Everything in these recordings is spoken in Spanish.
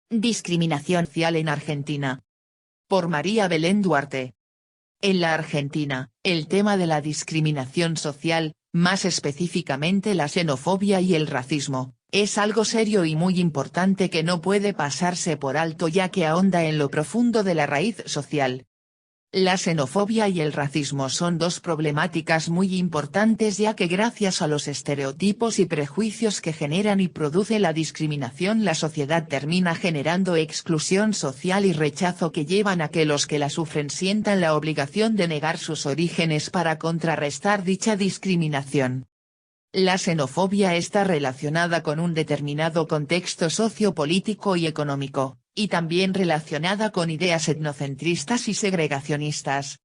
Discriminación social en Argentina. Por María Belén Duarte. En la Argentina, el tema de la discriminación social, más específicamente la xenofobia y el racismo, es algo serio y muy importante que no puede pasarse por alto ya que ahonda en lo profundo de la raíz social. La xenofobia y el racismo son dos problemáticas muy importantes ya que gracias a los estereotipos y prejuicios que generan y produce la discriminación la sociedad termina generando exclusión social y rechazo que llevan a que los que la sufren sientan la obligación de negar sus orígenes para contrarrestar dicha discriminación. La xenofobia está relacionada con un determinado contexto sociopolítico y económico, y también relacionada con ideas etnocentristas y segregacionistas.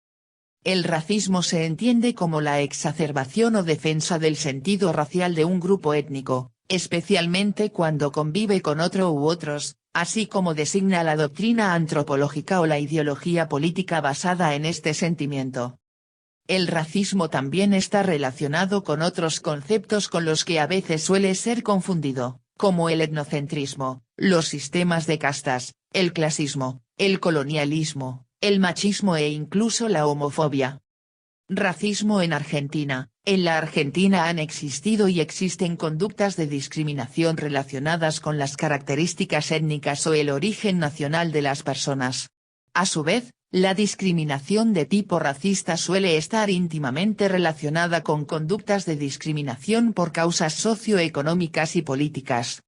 El racismo se entiende como la exacerbación o defensa del sentido racial de un grupo étnico, especialmente cuando convive con otro u otros, así como designa la doctrina antropológica o la ideología política basada en este sentimiento. El racismo también está relacionado con otros conceptos con los que a veces suele ser confundido, como el etnocentrismo, los sistemas de castas, el clasismo, el colonialismo, el machismo e incluso la homofobia. Racismo en Argentina. En la Argentina han existido y existen conductas de discriminación relacionadas con las características étnicas o el origen nacional de las personas. A su vez, la discriminación de tipo racista suele estar íntimamente relacionada con conductas de discriminación por causas socioeconómicas y políticas.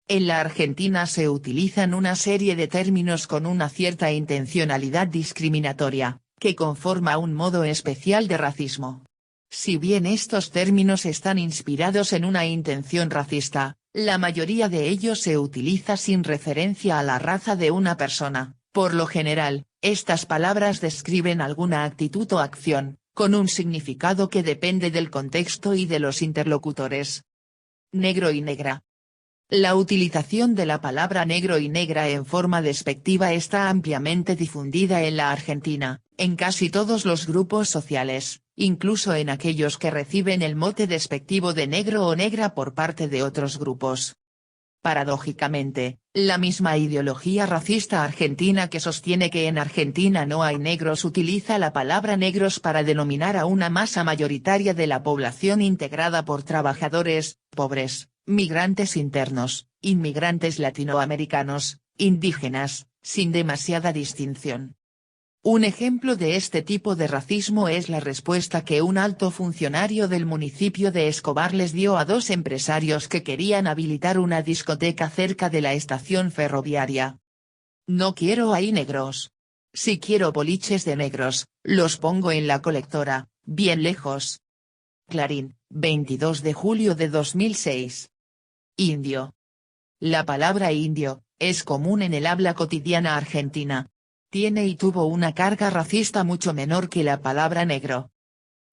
En la Argentina se utilizan una serie de términos con una cierta intencionalidad discriminatoria, que conforma un modo especial de racismo. Si bien estos términos están inspirados en una intención racista, la mayoría de ellos se utiliza sin referencia a la raza de una persona. Por lo general, estas palabras describen alguna actitud o acción, con un significado que depende del contexto y de los interlocutores. Negro y negra. La utilización de la palabra negro y negra en forma despectiva está ampliamente difundida en la Argentina, en casi todos los grupos sociales, incluso en aquellos que reciben el mote despectivo de negro o negra por parte de otros grupos. Paradójicamente, la misma ideología racista argentina que sostiene que en Argentina no hay negros utiliza la palabra negros para denominar a una masa mayoritaria de la población integrada por trabajadores, pobres, migrantes internos, inmigrantes latinoamericanos, indígenas, sin demasiada distinción. Un ejemplo de este tipo de racismo es la respuesta que un alto funcionario del municipio de Escobar les dio a dos empresarios que querían habilitar una discoteca cerca de la estación ferroviaria. No quiero ahí negros. Si quiero boliches de negros, los pongo en la colectora, bien lejos. Clarín, 22 de julio de 2006. Indio. La palabra indio, es común en el habla cotidiana argentina. Tiene y tuvo una carga racista mucho menor que la palabra negro.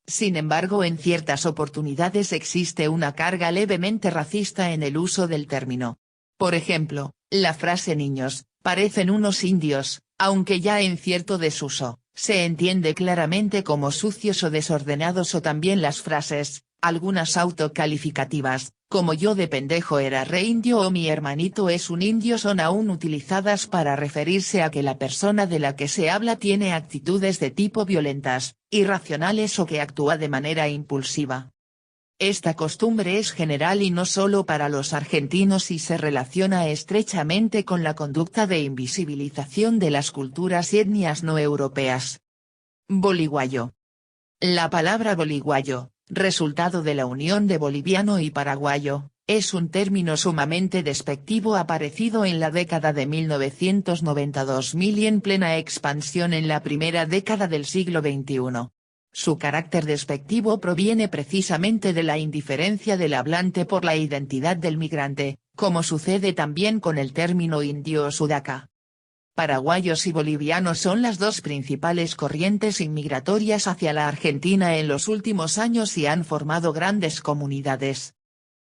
Sin embargo, en ciertas oportunidades existe una carga levemente racista en el uso del término. Por ejemplo, la frase niños, parecen unos indios, aunque ya en cierto desuso, se entiende claramente como sucios o desordenados o también las frases, algunas autocalificativas, como yo de pendejo era re indio o mi hermanito es un indio son aún utilizadas para referirse a que la persona de la que se habla tiene actitudes de tipo violentas, irracionales o que actúa de manera impulsiva. Esta costumbre es general y no solo para los argentinos y se relaciona estrechamente con la conducta de invisibilización de las culturas y etnias no europeas. Boliguayo. La palabra boliguayo, resultado de la unión de boliviano y paraguayo, es un término sumamente despectivo aparecido en la década de 1990-2000 y en plena expansión en la primera década del siglo XXI. Su carácter despectivo proviene precisamente de la indiferencia del hablante por la identidad del migrante, como sucede también con el término indio o sudaca. Paraguayos y bolivianos son las dos principales corrientes inmigratorias hacia la Argentina en los últimos años y han formado grandes comunidades.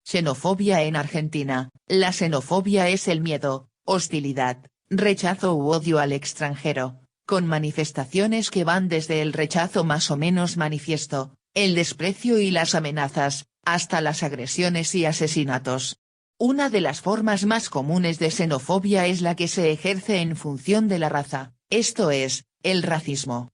Xenofobia en Argentina. La xenofobia es el miedo, hostilidad, rechazo u odio al extranjero, con manifestaciones que van desde el rechazo más o menos manifiesto, el desprecio y las amenazas, hasta las agresiones y asesinatos. Una de las formas más comunes de xenofobia es la que se ejerce en función de la raza, esto es, el racismo.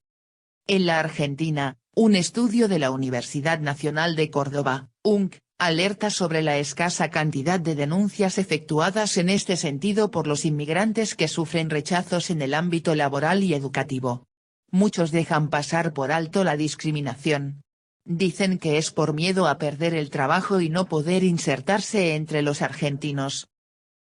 En la Argentina, un estudio de la Universidad Nacional de Córdoba, UNC, alerta sobre la escasa cantidad de denuncias efectuadas en este sentido por los inmigrantes que sufren rechazos en el ámbito laboral y educativo. Muchos dejan pasar por alto la discriminación. Dicen que es por miedo a perder el trabajo y no poder insertarse entre los argentinos.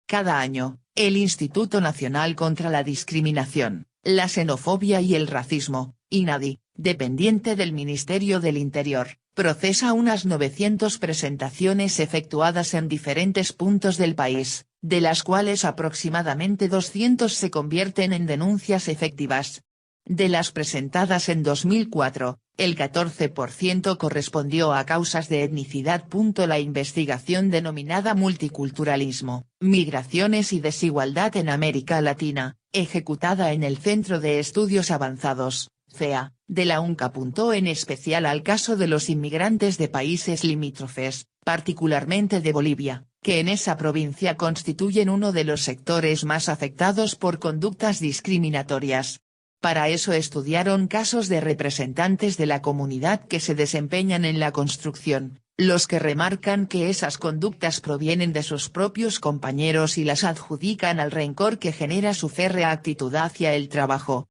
Cada año, el Instituto Nacional contra la Discriminación, la Xenofobia y el Racismo, INADI, dependiente del Ministerio del Interior, procesa unas 900 presentaciones efectuadas en diferentes puntos del país, de las cuales aproximadamente 200 se convierten en denuncias efectivas. De las presentadas en 2004, el 14% correspondió a causas de etnicidad. La investigación denominada Multiculturalismo, Migraciones y Desigualdad en América Latina, ejecutada en el Centro de Estudios Avanzados, CEA, de la UNC apuntó en especial al caso de los inmigrantes de países limítrofes, particularmente de Bolivia, que en esa provincia constituyen uno de los sectores más afectados por conductas discriminatorias. Para eso estudiaron casos de representantes de la comunidad que se desempeñan en la construcción, los que remarcan que esas conductas provienen de sus propios compañeros y las adjudican al rencor que genera su férrea actitud hacia el trabajo.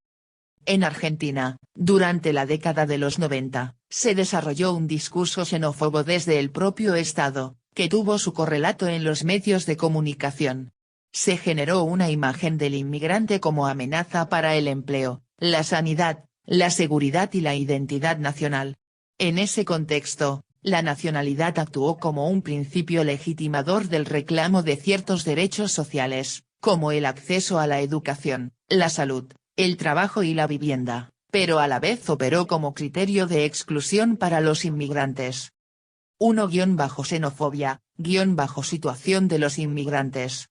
En Argentina, durante la década de los 90, se desarrolló un discurso xenófobo desde el propio Estado, que tuvo su correlato en los medios de comunicación. Se generó una imagen del inmigrante como amenaza para el empleo, la sanidad, la seguridad y la identidad nacional. En ese contexto, la nacionalidad actuó como un principio legitimador del reclamo de ciertos derechos sociales, como el acceso a la educación, la salud, el trabajo y la vivienda, pero a la vez operó como criterio de exclusión para los inmigrantes. 1-xenofobia, -situación de los inmigrantes.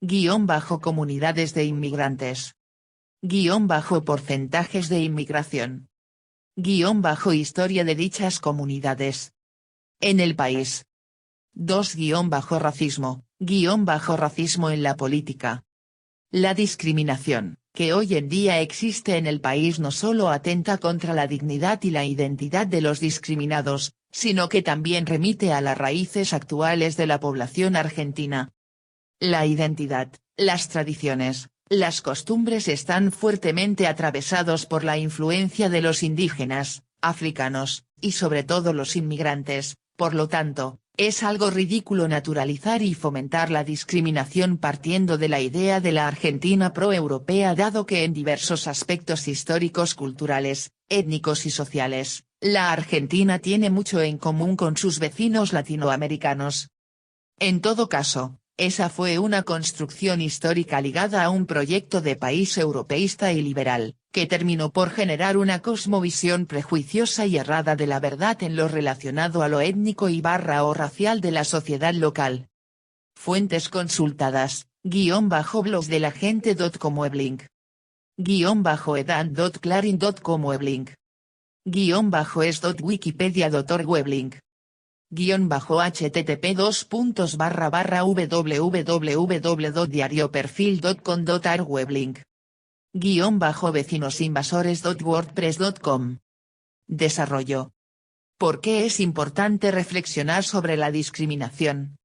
-comunidades de inmigrantes. -porcentajes de inmigración. -historia de dichas comunidades. En el país. 2-racismo, -racismo en la política. La discriminación, que hoy en día existe en el país no solo atenta contra la dignidad y la identidad de los discriminados, sino que también remite a las raíces actuales de la población argentina. La identidad, las tradiciones, las costumbres están fuertemente atravesados por la influencia de los indígenas, africanos, y sobre todo los inmigrantes, por lo tanto, es algo ridículo naturalizar y fomentar la discriminación partiendo de la idea de la Argentina pro-europea dado que en diversos aspectos históricos, culturales, étnicos y sociales, la Argentina tiene mucho en común con sus vecinos latinoamericanos. En todo caso, esa fue una construcción histórica ligada a un proyecto de país europeísta y liberal, que terminó por generar una cosmovisión prejuiciosa y errada de la verdad en lo relacionado a lo étnico o racial de la sociedad local. Fuentes consultadas, _blogs de la gente.com Webling. _edan.clarin.com Webling. _es.wikipedia.org Webling. http://www.diarioperfil.com.ar Weblink. _vecinosinvasores.wordpress.com. Desarrollo. ¿Por qué es importante reflexionar sobre la discriminación?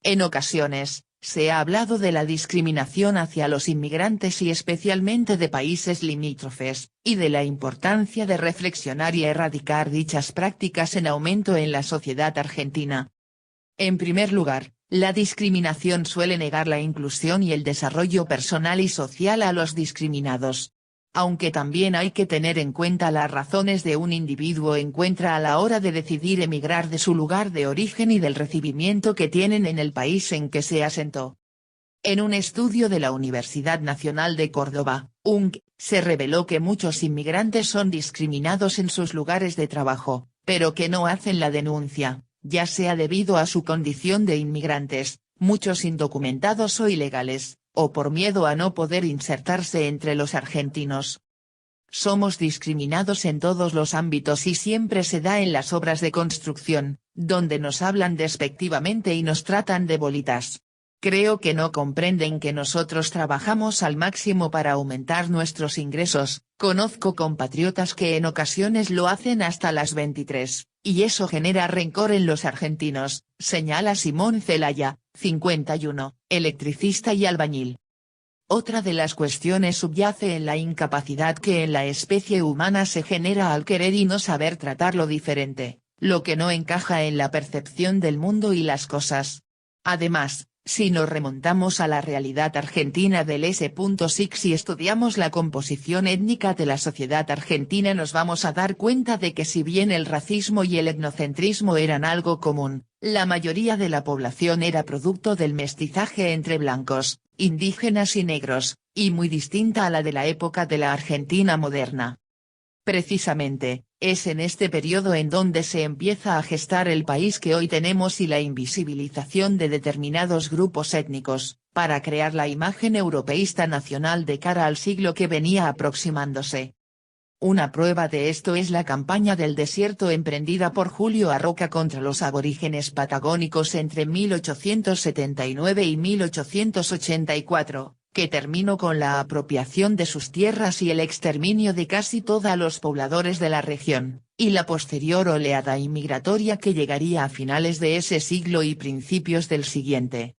En ocasiones, se ha hablado de la discriminación hacia los inmigrantes y especialmente de países limítrofes, y de la importancia de reflexionar y erradicar dichas prácticas en aumento en la sociedad argentina. En primer lugar, la discriminación suele negar la inclusión y el desarrollo personal y social a los discriminados. Aunque también hay que tener en cuenta las razones de un individuo encuentra a la hora de decidir emigrar de su lugar de origen y del recibimiento que tienen en el país en que se asentó. En un estudio de la Universidad Nacional de Córdoba, UNC, se reveló que muchos inmigrantes son discriminados en sus lugares de trabajo, pero que no hacen la denuncia, ya sea debido a su condición de inmigrantes, muchos indocumentados o ilegales, o por miedo a no poder insertarse entre los argentinos. Somos discriminados en todos los ámbitos y siempre se da en las obras de construcción, donde nos hablan despectivamente y nos tratan de bolitas. Creo que no comprenden que nosotros trabajamos al máximo para aumentar nuestros ingresos. Conozco compatriotas que en ocasiones lo hacen hasta las 23, y eso genera rencor en los argentinos, señala Simón Zelaya, 51, electricista y albañil. Otra de las cuestiones subyace en la incapacidad que en la especie humana se genera al querer y no saber tratar lo diferente, lo que no encaja en la percepción del mundo y las cosas. Además, si nos remontamos a la realidad argentina del S.6 y estudiamos la composición étnica de la sociedad argentina, nos vamos a dar cuenta de que si bien el racismo y el etnocentrismo eran algo común, la mayoría de la población era producto del mestizaje entre blancos, indígenas y negros, y muy distinta a la de la época de la Argentina moderna. Precisamente, es en este periodo en donde se empieza a gestar el país que hoy tenemos y la invisibilización de determinados grupos étnicos, para crear la imagen europeísta nacional de cara al siglo que venía aproximándose. Una prueba de esto es la campaña del desierto emprendida por Julio Arroca contra los aborígenes patagónicos entre 1879 y 1884. Que terminó con la apropiación de sus tierras y el exterminio de casi todos los pobladores de la región, y la posterior oleada inmigratoria que llegaría a finales de ese siglo y principios del siguiente.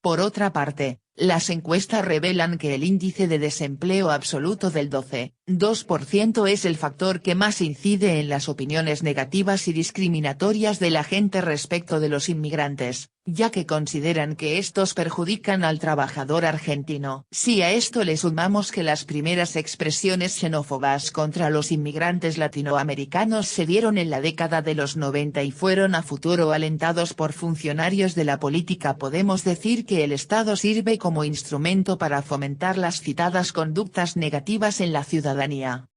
Por otra parte, las encuestas revelan que el índice de desempleo absoluto del 12,2% es el factor que más incide en las opiniones negativas y discriminatorias de la gente respecto de los inmigrantes, ya que consideran que estos perjudican al trabajador argentino. Si a esto le sumamos que las primeras expresiones xenófobas contra los inmigrantes latinoamericanos se dieron en la década de los 90 y fueron a futuro alentados por funcionarios de la política, podemos decir que el Estado sirve como instrumento para fomentar las citadas conductas negativas en la ciudadanía.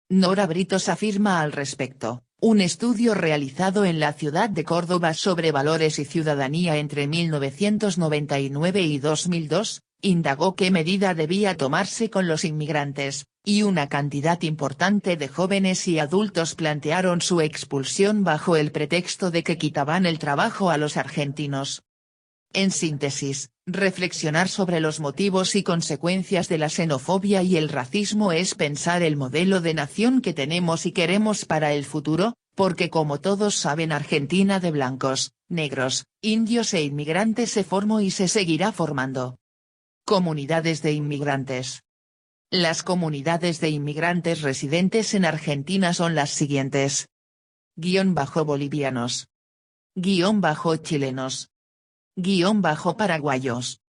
Nora Britos afirma al respecto. Un estudio realizado en la ciudad de Córdoba sobre valores y ciudadanía entre 1999 y 2002, indagó qué medida debía tomarse con los inmigrantes, y una cantidad importante de jóvenes y adultos plantearon su expulsión bajo el pretexto de que quitaban el trabajo a los argentinos. En síntesis, reflexionar sobre los motivos y consecuencias de la xenofobia y el racismo es pensar el modelo de nación que tenemos y queremos para el futuro, porque como todos saben, Argentina de blancos, negros, indios e inmigrantes se formó y se seguirá formando. Comunidades de inmigrantes. Las comunidades de inmigrantes residentes en Argentina son las siguientes. _bolivianos. _chilenos. _paraguayos.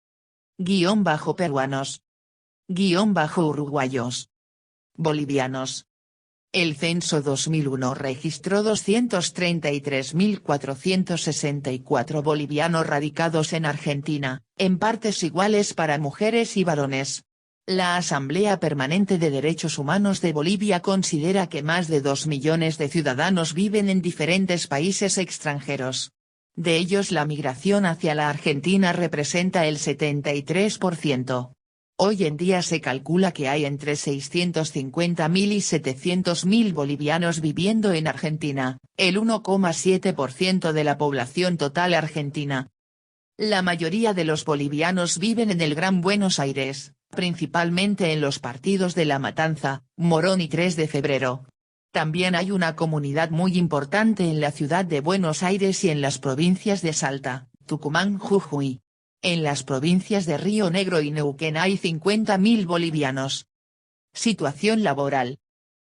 _peruanos. _uruguayos. Bolivianos. El censo 2001 registró 233.464 bolivianos radicados en Argentina, en partes iguales para mujeres y varones. La Asamblea Permanente de Derechos Humanos de Bolivia considera que más de 2 millones de ciudadanos viven en diferentes países extranjeros. De ellos la migración hacia la Argentina representa el 73%. Hoy en día se calcula que hay entre 650.000 y 700.000 bolivianos viviendo en Argentina, el 1,7% de la población total argentina. La mayoría de los bolivianos viven en el Gran Buenos Aires, principalmente en los partidos de La Matanza, Morón y 3 de Febrero. También hay una comunidad muy importante en la ciudad de Buenos Aires y en las provincias de Salta, Tucumán, Jujuy. En las provincias de Río Negro y Neuquén hay 50.000 bolivianos. Situación laboral.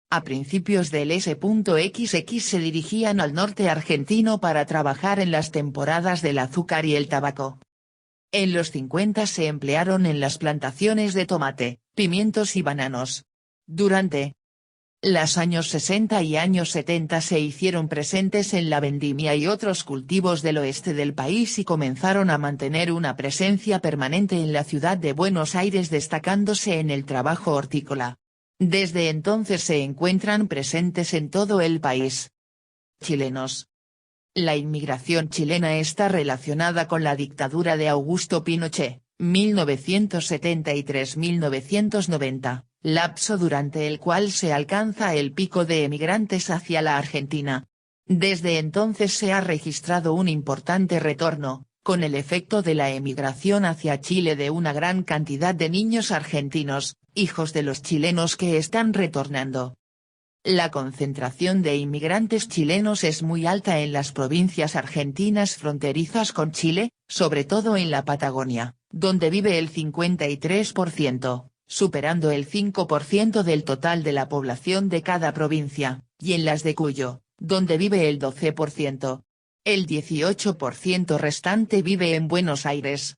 A principios del S.XX se dirigían al norte argentino para trabajar en las temporadas del azúcar y el tabaco. En los 50 se emplearon en las plantaciones de tomate, pimientos y bananos. Durante los años 60 y años 70 se hicieron presentes en la vendimia y otros cultivos del oeste del país y comenzaron a mantener una presencia permanente en la ciudad de Buenos Aires, destacándose en el trabajo hortícola. Desde entonces se encuentran presentes en todo el país. Chilenos. La inmigración chilena está relacionada con la dictadura de Augusto Pinochet, 1973-1990. Lapso durante el cual se alcanza el pico de emigrantes hacia la Argentina. Desde entonces se ha registrado un importante retorno, con el efecto de la emigración hacia Chile de una gran cantidad de niños argentinos, hijos de los chilenos que están retornando. La concentración de inmigrantes chilenos es muy alta en las provincias argentinas fronterizas con Chile, sobre todo en la Patagonia, donde vive el 53%, superando el 5% del total de la población de cada provincia, y en las de Cuyo, donde vive el 12%. El 18% restante vive en Buenos Aires.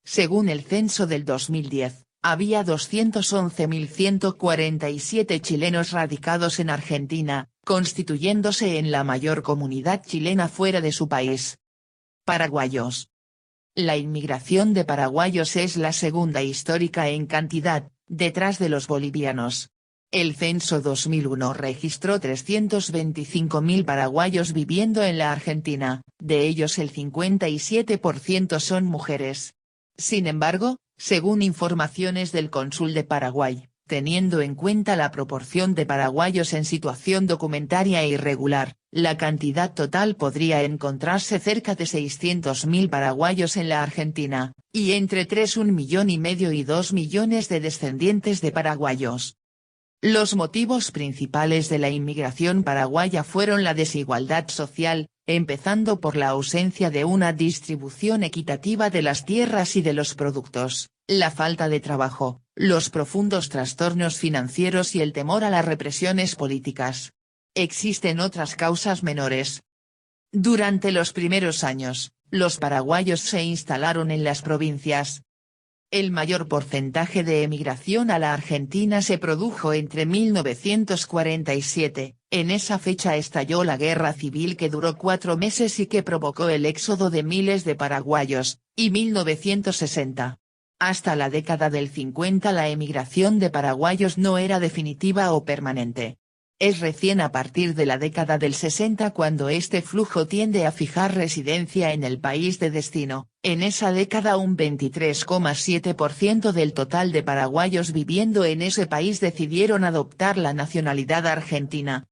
Según el censo del 2010, había 211.147 chilenos radicados en Argentina, constituyéndose en la mayor comunidad chilena fuera de su país. Paraguayos. La inmigración de paraguayos es la segunda histórica en cantidad, detrás de los bolivianos. El censo 2001 registró 325.000 paraguayos viviendo en la Argentina, de ellos el 57% son mujeres. Sin embargo, según informaciones del Cónsul de Paraguay, teniendo en cuenta la proporción de paraguayos en situación documentaria e irregular, la cantidad total podría encontrarse cerca de 600.000 paraguayos en la Argentina, y entre 1,5 millones y 2 millones de descendientes de paraguayos. Los motivos principales de la inmigración paraguaya fueron la desigualdad social, empezando por la ausencia de una distribución equitativa de las tierras y de los productos, la falta de trabajo, los profundos trastornos financieros y el temor a las represiones políticas. Existen otras causas menores. Durante los primeros años, los paraguayos se instalaron en las provincias. El mayor porcentaje de emigración a la Argentina se produjo entre 1947, en esa fecha estalló la guerra civil que duró 4 meses y que provocó el éxodo de miles de paraguayos, y 1960. Hasta la década del 50 la emigración de paraguayos no era definitiva o permanente. Es recién a partir de la década del 60 cuando este flujo tiende a fijar residencia en el país de destino. En esa década un 23,7% del total de paraguayos viviendo en ese país decidieron adoptar la nacionalidad argentina.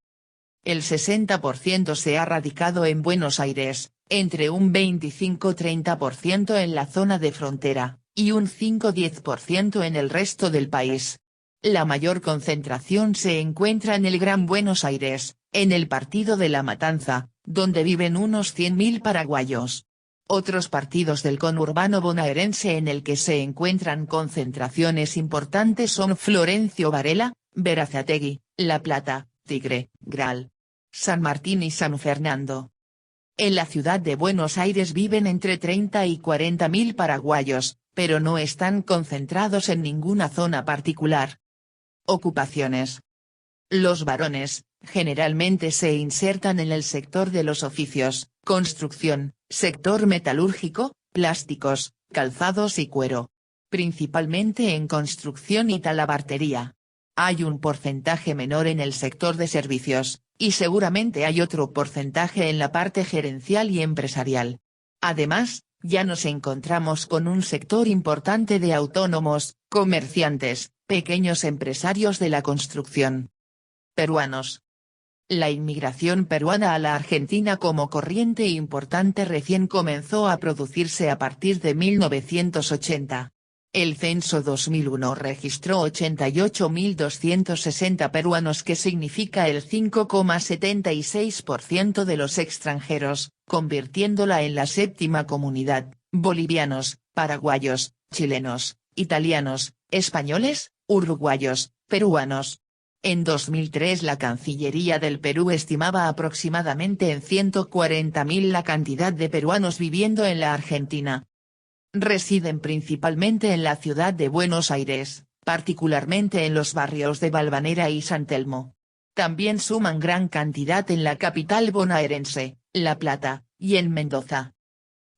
El 60% se ha radicado en Buenos Aires, entre un 25-30% en la zona de frontera, y un 5-10% en el resto del país. La mayor concentración se encuentra en el Gran Buenos Aires, en el partido de La Matanza, donde viven unos 100.000 paraguayos. Otros partidos del conurbano bonaerense en el que se encuentran concentraciones importantes son Florencio Varela, Berazategui, La Plata, Tigre, Gral, San Martín y San Fernando. En la ciudad de Buenos Aires viven entre 30 y 40.000 paraguayos, pero no están concentrados en ninguna zona particular. Ocupaciones. Los varones, generalmente se insertan en el sector de los oficios, construcción, sector metalúrgico, plásticos, calzados y cuero. Principalmente en construcción y talabartería. Hay un porcentaje menor en el sector de servicios, y seguramente hay otro porcentaje en la parte gerencial y empresarial. Además, ya nos encontramos con un sector importante de autónomos, comerciantes, pequeños empresarios de la construcción. Peruanos. La inmigración peruana a la Argentina como corriente importante recién comenzó a producirse a partir de 1980. El censo 2001 registró 88.260 peruanos, que significa el 5,76% de los extranjeros, convirtiéndola en la séptima comunidad. Bolivianos, paraguayos, chilenos, italianos, españoles, uruguayos, peruanos. En 2003 la Cancillería del Perú estimaba aproximadamente en 140.000 la cantidad de peruanos viviendo en la Argentina. Residen principalmente en la ciudad de Buenos Aires, particularmente en los barrios de Balvanera y San Telmo. También suman gran cantidad en la capital bonaerense, La Plata, y en Mendoza.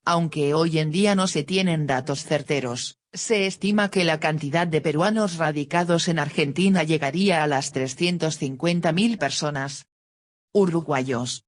Aunque hoy en día no se tienen datos certeros, se estima que la cantidad de peruanos radicados en Argentina llegaría a las 350.000 personas. Uruguayos.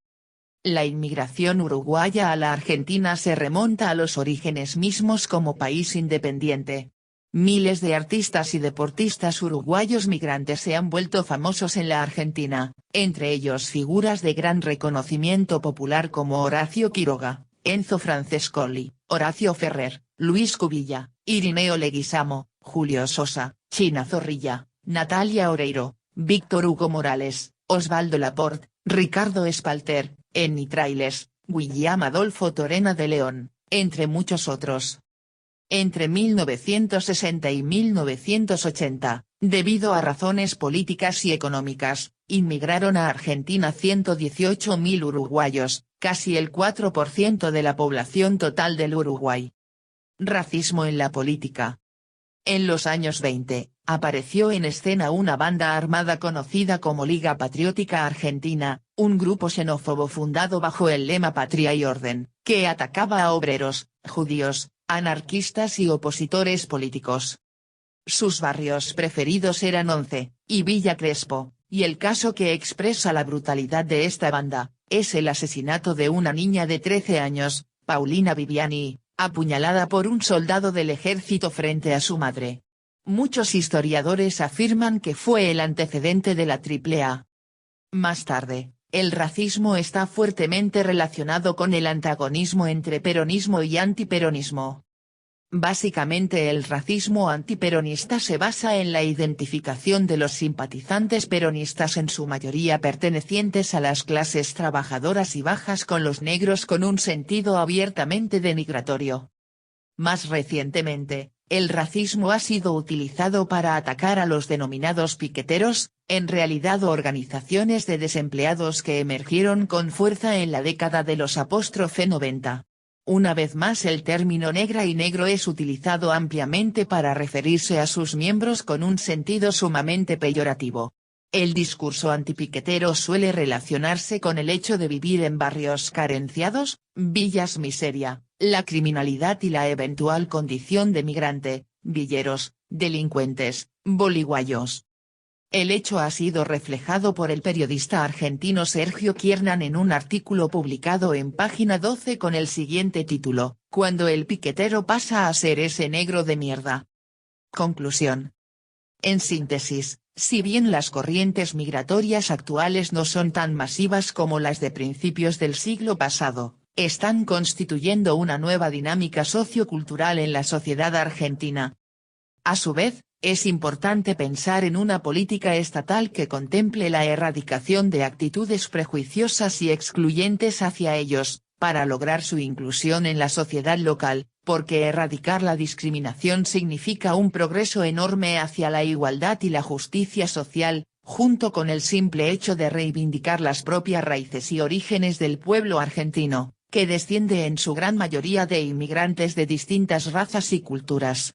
La inmigración uruguaya a la Argentina se remonta a los orígenes mismos como país independiente. Miles de artistas y deportistas uruguayos migrantes se han vuelto famosos en la Argentina, entre ellos figuras de gran reconocimiento popular como Horacio Quiroga, Enzo Francescoli, Horacio Ferrer, Luis Cubilla, Irineo Leguizamo, Julio Sosa, China Zorrilla, Natalia Oreiro, Víctor Hugo Morales, Osvaldo Laport, Ricardo Espalter, Enny Trailes, William Adolfo Torena de León, entre muchos otros. Entre 1960 y 1980, debido a razones políticas y económicas, inmigraron a Argentina 118.000 uruguayos, casi el 4% de la población total del Uruguay. Racismo en la política. En los años 20, apareció en escena una banda armada conocida como Liga Patriótica Argentina, un grupo xenófobo fundado bajo el lema Patria y Orden, que atacaba a obreros, judíos, anarquistas y opositores políticos. Sus barrios preferidos eran Once, y Villa Crespo, y el caso que expresa la brutalidad de esta banda, es el asesinato de una niña de 13 años, Paulina Viviani, apuñalada por un soldado del ejército frente a su madre. Muchos historiadores afirman que fue el antecedente de la AAA. Más tarde, el racismo está fuertemente relacionado con el antagonismo entre peronismo y antiperonismo. Básicamente el racismo antiperonista se basa en la identificación de los simpatizantes peronistas en su mayoría pertenecientes a las clases trabajadoras y bajas con los negros con un sentido abiertamente denigratorio. Más recientemente, el racismo ha sido utilizado para atacar a los denominados piqueteros, en realidad organizaciones de desempleados que emergieron con fuerza en la década de los '90. Una vez más el término negra y negro es utilizado ampliamente para referirse a sus miembros con un sentido sumamente peyorativo. El discurso antipiquetero suele relacionarse con el hecho de vivir en barrios carenciados, villas miseria, la criminalidad y la eventual condición de migrante, villeros, delincuentes, boliguayos. El hecho ha sido reflejado por el periodista argentino Sergio Kiernan en un artículo publicado en Página 12 con el siguiente título, "Cuando el piquetero pasa a ser ese negro de mierda". Conclusión. En síntesis, si bien las corrientes migratorias actuales no son tan masivas como las de principios del siglo pasado, están constituyendo una nueva dinámica sociocultural en la sociedad argentina. A su vez, es importante pensar en una política estatal que contemple la erradicación de actitudes prejuiciosas y excluyentes hacia ellos, para lograr su inclusión en la sociedad local, porque erradicar la discriminación significa un progreso enorme hacia la igualdad y la justicia social, junto con el simple hecho de reivindicar las propias raíces y orígenes del pueblo argentino, que desciende en su gran mayoría de inmigrantes de distintas razas y culturas.